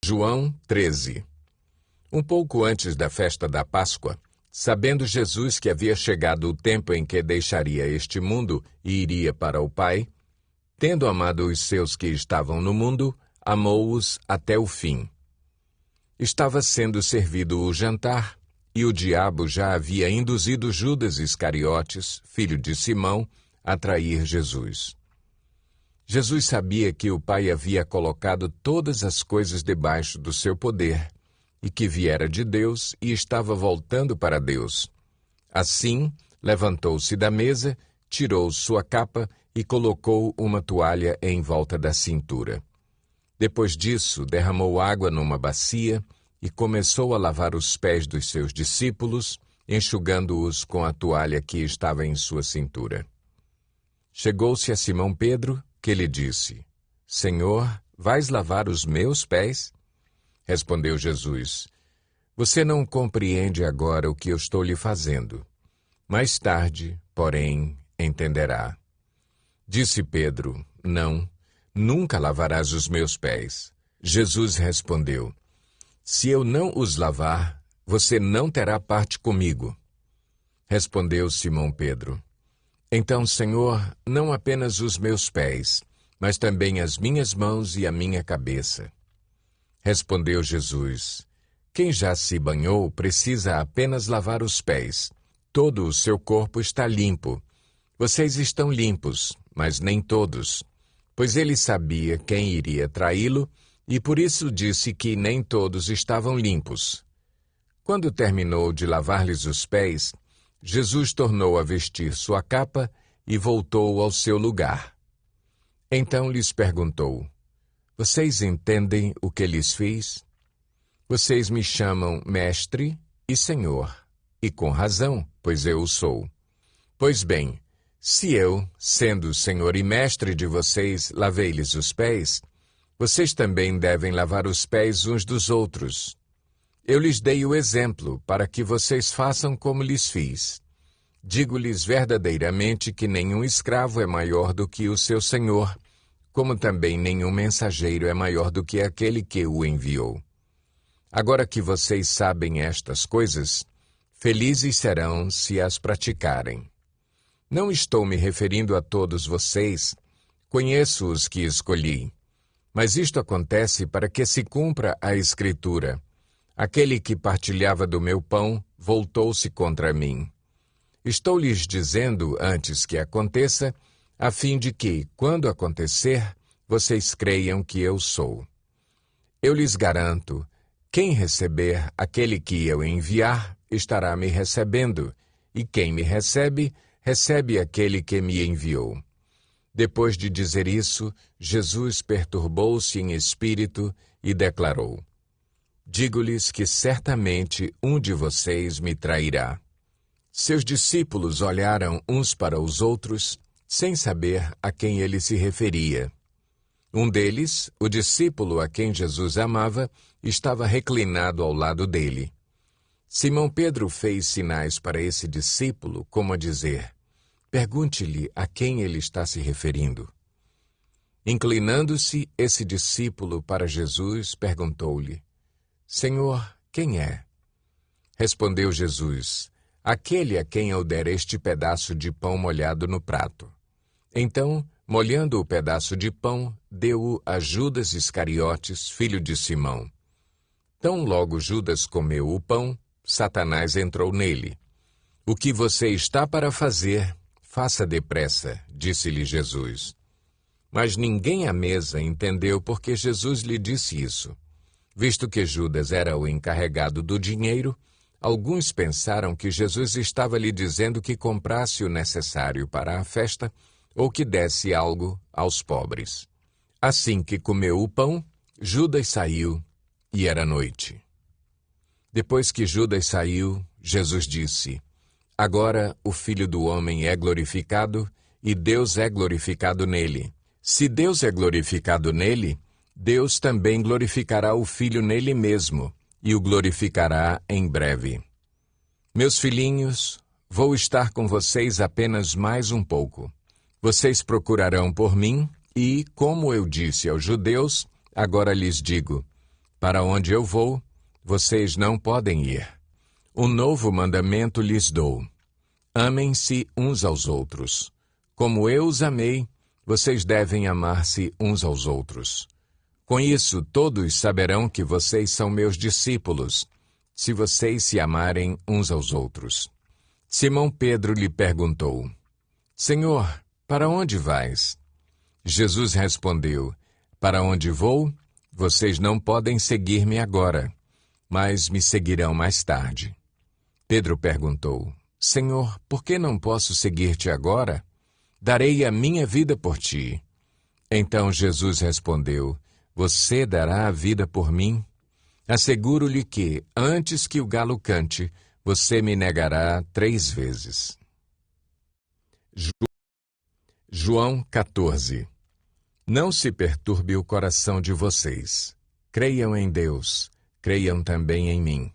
João 13. Um pouco antes da festa da Páscoa, sabendo Jesus que havia chegado o tempo em que deixaria este mundo e iria para o Pai, tendo amado os seus que estavam no mundo, amou-os até o fim. Estava sendo servido o jantar, e o diabo já havia induzido Judas Iscariotes, filho de Simão, a trair Jesus. Jesus sabia que o Pai havia colocado todas as coisas debaixo do seu poder, e que viera de Deus e estava voltando para Deus. Assim, levantou-se da mesa, tirou sua capa e colocou uma toalha em volta da cintura. Depois disso, derramou água numa bacia e começou a lavar os pés dos seus discípulos, enxugando-os com a toalha que estava em sua cintura. Chegou-se a Simão Pedro, que lhe disse: Senhor, vais lavar os meus pés? Respondeu Jesus: Você não compreende agora o que eu estou lhe fazendo. Mais tarde, porém, entenderá. Disse Pedro: Não, nunca lavarás os meus pés. Jesus respondeu: Se eu não os lavar, você não terá parte comigo. Respondeu Simão Pedro: Então, Senhor, não apenas os meus pés, mas também as minhas mãos e a minha cabeça. Respondeu Jesus: Quem já se banhou precisa apenas lavar os pés. Todo o seu corpo está limpo. Vocês estão limpos, mas nem todos. Pois ele sabia quem iria traí-lo, e por isso disse que nem todos estavam limpos. Quando terminou de lavar-lhes os pés, Jesus tornou a vestir sua capa e voltou ao seu lugar. Então lhes perguntou: Vocês entendem o que lhes fiz? Vocês me chamam Mestre e Senhor, e com razão, pois eu o sou. Pois bem, se eu, sendo Senhor e Mestre de vocês, lavei-lhes os pés, vocês também devem lavar os pés uns dos outros. Eu lhes dei o exemplo para que vocês façam como lhes fiz. Digo-lhes verdadeiramente que nenhum escravo é maior do que o seu senhor, como também nenhum mensageiro é maior do que aquele que o enviou. Agora que vocês sabem estas coisas, felizes serão se as praticarem. Não estou me referindo a todos vocês, conheço os que escolhi. Mas isto acontece para que se cumpra a Escritura: Aquele que partilhava do meu pão voltou-se contra mim. Estou lhes dizendo antes que aconteça, a fim de que, quando acontecer, vocês creiam que eu sou. Eu lhes garanto, quem receber aquele que eu enviar, estará me recebendo, e quem me recebe, recebe aquele que me enviou. Depois de dizer isso, Jesus perturbou-se em espírito e declarou: Digo-lhes que certamente um de vocês me trairá. Seus discípulos olharam uns para os outros, sem saber a quem ele se referia. Um deles, o discípulo a quem Jesus amava, estava reclinado ao lado dele. Simão Pedro fez sinais para esse discípulo, como a dizer: Pergunte-lhe a quem ele está se referindo. Inclinando-se, esse discípulo para Jesus, perguntou-lhe: Senhor, quem é? Respondeu Jesus: Aquele a quem eu der este pedaço de pão molhado no prato. Então, molhando o pedaço de pão, deu-o a Judas Iscariotes, filho de Simão. Tão logo Judas comeu o pão, Satanás entrou nele. O que você está para fazer, faça depressa, disse-lhe Jesus. Mas ninguém à mesa entendeu porque Jesus lhe disse isso. Visto que Judas era o encarregado do dinheiro, alguns pensaram que Jesus estava lhe dizendo que comprasse o necessário para a festa ou que desse algo aos pobres. Assim que comeu o pão, Judas saiu, e era noite. Depois que Judas saiu, Jesus disse: Agora o Filho do Homem é glorificado, e Deus é glorificado nele. Se Deus é glorificado nele, Deus também glorificará o Filho nele mesmo, e o glorificará em breve. Meus filhinhos, vou estar com vocês apenas mais um pouco. Vocês procurarão por mim, e, como eu disse aos judeus, agora lhes digo: Para onde eu vou, vocês não podem ir. Um novo mandamento lhes dou: amem-se uns aos outros. Como eu os amei, vocês devem amar-se uns aos outros. Com isso, todos saberão que vocês são meus discípulos, se vocês se amarem uns aos outros. Simão Pedro lhe perguntou: Senhor, para onde vais? Jesus respondeu: Para onde vou, vocês não podem seguir-me agora, mas me seguirão mais tarde. Pedro perguntou: Senhor, por que não posso seguir-te agora? Darei a minha vida por ti. Então Jesus respondeu: Você dará a vida por mim? Asseguro-lhe que, antes que o galo cante, você me negará 3 vezes. João 14. Não se perturbe o coração de vocês. Creiam em Deus, creiam também em mim.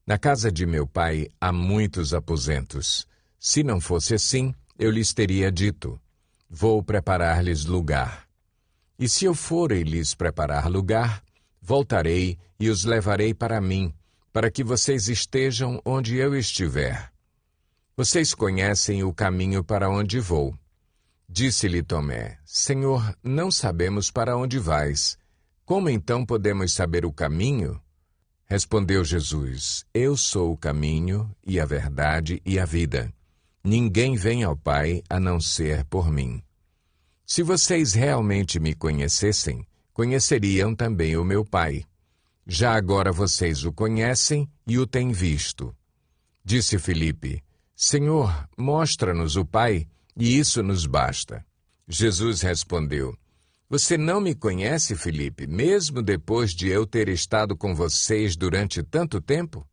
Na casa de meu pai há muitos aposentos. Se não fosse assim, eu lhes teria dito: vou preparar-lhes lugar. E se eu for e lhes preparar lugar, voltarei e os levarei para mim, para que vocês estejam onde eu estiver. Vocês conhecem o caminho para onde vou. Disse-lhe Tomé: Senhor, não sabemos para onde vais. Como então podemos saber o caminho? Respondeu Jesus: Eu sou o caminho, e a verdade e a vida. Ninguém vem ao Pai a não ser por mim. Se vocês realmente me conhecessem, conheceriam também o meu Pai. Já agora vocês o conhecem e o têm visto. Disse Filipe: Senhor, mostra-nos o Pai, e isso nos basta. Jesus respondeu: Você não me conhece, Filipe, mesmo depois de eu ter estado com vocês durante tanto tempo?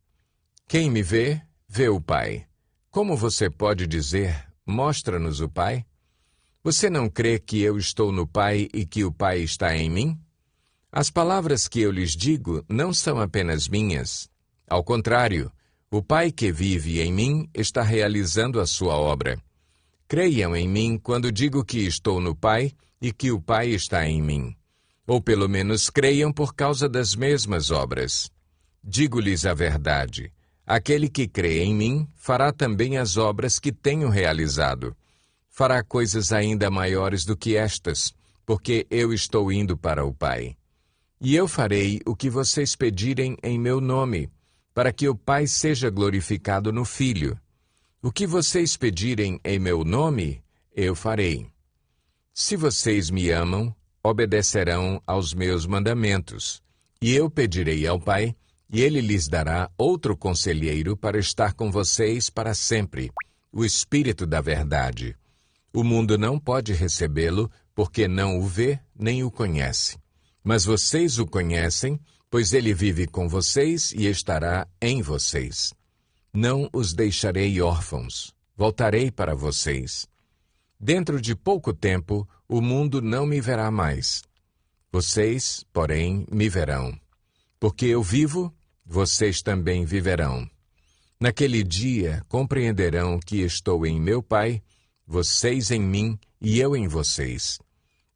Quem me vê, vê o Pai. Como você pode dizer: mostra-nos o Pai? Você não crê que eu estou no Pai e que o Pai está em mim? As palavras que eu lhes digo não são apenas minhas. Ao contrário, o Pai que vive em mim está realizando a sua obra. Creiam em mim quando digo que estou no Pai e que o Pai está em mim. Ou pelo menos creiam por causa das mesmas obras. Digo-lhes a verdade: aquele que crê em mim fará também as obras que tenho realizado. Fará coisas ainda maiores do que estas, porque eu estou indo para o Pai. E eu farei o que vocês pedirem em meu nome, para que o Pai seja glorificado no Filho. O que vocês pedirem em meu nome, eu farei. Se vocês me amam, obedecerão aos meus mandamentos. E eu pedirei ao Pai, e ele lhes dará outro conselheiro para estar com vocês para sempre, o Espírito da Verdade. O mundo não pode recebê-lo, porque não o vê nem o conhece. Mas vocês o conhecem, pois ele vive com vocês e estará em vocês. Não os deixarei órfãos, voltarei para vocês. Dentro de pouco tempo, o mundo não me verá mais. Vocês, porém, me verão. Porque eu vivo, vocês também viverão. Naquele dia, compreenderão que estou em meu Pai, vocês em mim e eu em vocês.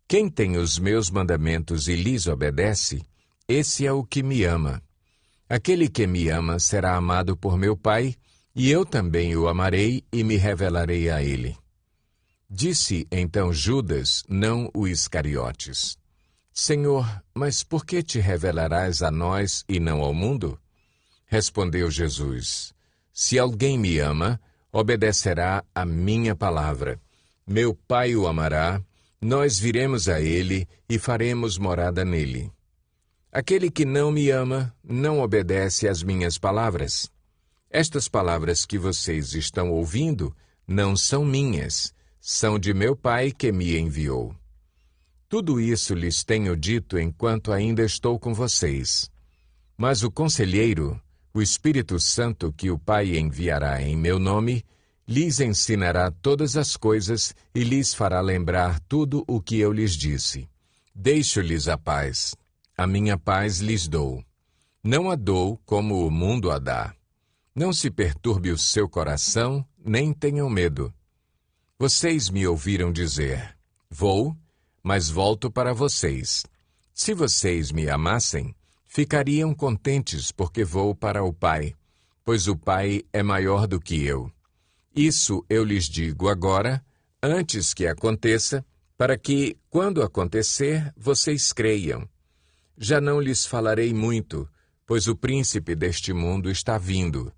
Quem tem os meus mandamentos e lhes obedece, esse é o que me ama. Aquele que me ama será amado por meu Pai, e eu também o amarei e me revelarei a ele. Disse então Judas, não o Iscariotes: Senhor, mas por que te revelarás a nós e não ao mundo? Respondeu Jesus: Se alguém me ama, obedecerá a minha palavra. Meu Pai o amará, nós viremos a ele e faremos morada nele. Aquele que não me ama, não obedece às minhas palavras. Estas palavras que vocês estão ouvindo não são minhas, são de meu Pai que me enviou. Tudo isso lhes tenho dito enquanto ainda estou com vocês. Mas o Conselheiro, o Espírito Santo que o Pai enviará em meu nome, lhes ensinará todas as coisas e lhes fará lembrar tudo o que eu lhes disse. Deixo-lhes a paz. A minha paz lhes dou. Não a dou como o mundo a dá. Não se perturbe o seu coração, nem tenham medo. Vocês me ouviram dizer: vou, mas volto para vocês. Se vocês me amassem, ficariam contentes porque vou para o Pai, pois o Pai é maior do que eu. Isso eu lhes digo agora, antes que aconteça, para que, quando acontecer, vocês creiam. Já não lhes falarei muito, pois o príncipe deste mundo está vindo.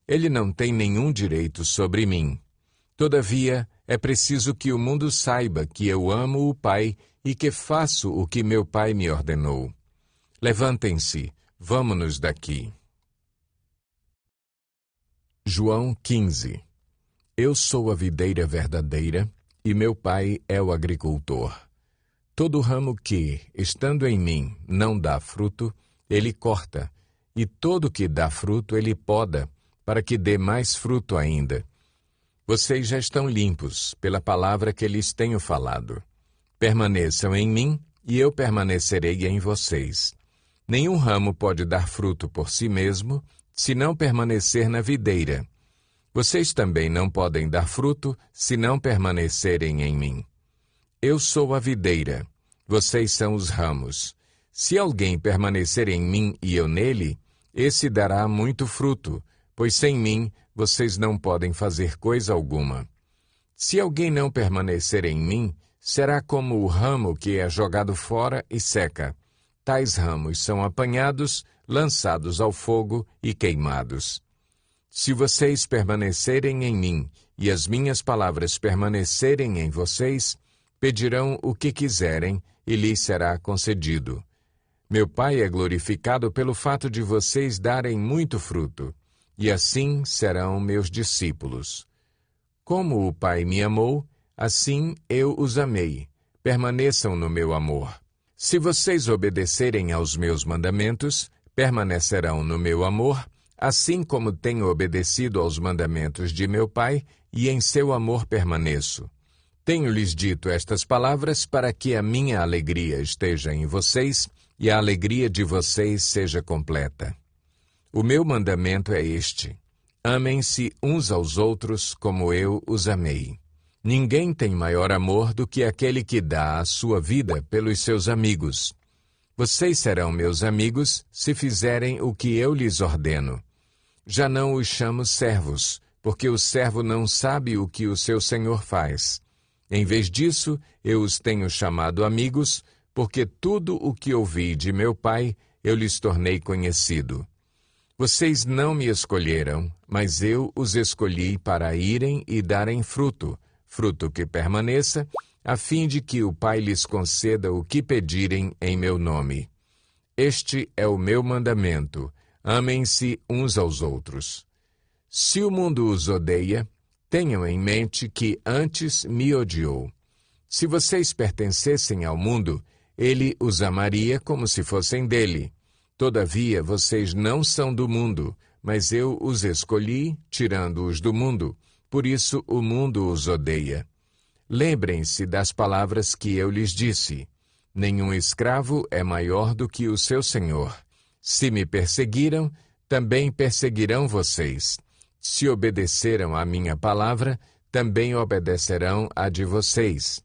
Ele não tem nenhum direito sobre mim. Todavia, é preciso que o mundo saiba que eu amo o Pai e que faço o que meu Pai me ordenou. Levantem-se, vamo-nos daqui. João 15. Eu sou a videira verdadeira, e meu Pai é o agricultor. Todo ramo que, estando em mim, não dá fruto, ele corta, e todo que dá fruto ele poda, para que dê mais fruto ainda. Vocês já estão limpos, pela palavra que lhes tenho falado. Permaneçam em mim, e eu permanecerei em vocês. Nenhum ramo pode dar fruto por si mesmo, se não permanecer na videira. Vocês também não podem dar fruto, se não permanecerem em mim. Eu sou a videira, vocês são os ramos. Se alguém permanecer em mim e eu nele, esse dará muito fruto, pois sem mim vocês não podem fazer coisa alguma. Se alguém não permanecer em mim, será como o ramo que é jogado fora e seca. Tais ramos são apanhados, lançados ao fogo e queimados. Se vocês permanecerem em mim e as minhas palavras permanecerem em vocês, pedirão o que quiserem e lhes será concedido. Meu Pai é glorificado pelo fato de vocês darem muito fruto, e assim serão meus discípulos. Como o Pai me amou, assim eu os amei. Permaneçam no meu amor. Se vocês obedecerem aos meus mandamentos, permanecerão no meu amor, assim como tenho obedecido aos mandamentos de meu Pai, e em seu amor permaneço. Tenho-lhes dito estas palavras para que a minha alegria esteja em vocês e a alegria de vocês seja completa. O meu mandamento é este: amem-se uns aos outros como eu os amei. Ninguém tem maior amor do que aquele que dá a sua vida pelos seus amigos. Vocês serão meus amigos se fizerem o que eu lhes ordeno. Já não os chamo servos, porque o servo não sabe o que o seu senhor faz. Em vez disso, eu os tenho chamado amigos, porque tudo o que ouvi de meu Pai eu lhes tornei conhecido. Vocês não me escolheram, mas eu os escolhi para irem e darem fruto, fruto que permaneça, a fim de que o Pai lhes conceda o que pedirem em meu nome. Este é o meu mandamento: amem-se uns aos outros. Se o mundo os odeia, tenham em mente que antes me odiou. Se vocês pertencessem ao mundo, ele os amaria como se fossem dele. Todavia, vocês não são do mundo, mas eu os escolhi, tirando-os do mundo. Por isso o mundo os odeia. Lembrem-se das palavras que eu lhes disse: nenhum escravo é maior do que o seu senhor. Se me perseguiram, também perseguirão vocês. Se obedeceram à minha palavra, também obedecerão à de vocês.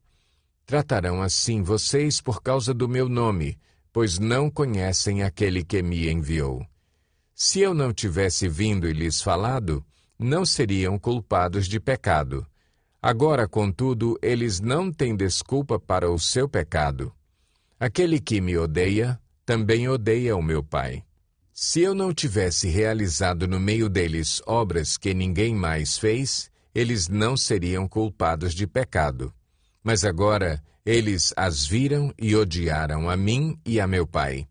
Tratarão assim vocês por causa do meu nome, pois não conhecem aquele que me enviou. Se eu não tivesse vindo e lhes falado, não seriam culpados de pecado. Agora, contudo, eles não têm desculpa para o seu pecado. Aquele que me odeia, também odeia o meu Pai. Se eu não tivesse realizado no meio deles obras que ninguém mais fez, eles não seriam culpados de pecado. Mas agora eles as viram e odiaram a mim e a meu Pai.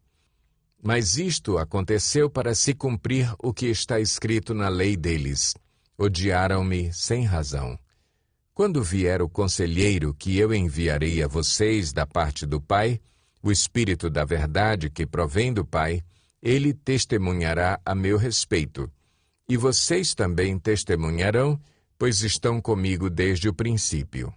Mas isto aconteceu para se cumprir o que está escrito na lei deles: odiaram-me sem razão. Quando vier o conselheiro que eu enviarei a vocês da parte do Pai, o Espírito da verdade que provém do Pai, ele testemunhará a meu respeito. E vocês também testemunharão, pois estão comigo desde o princípio.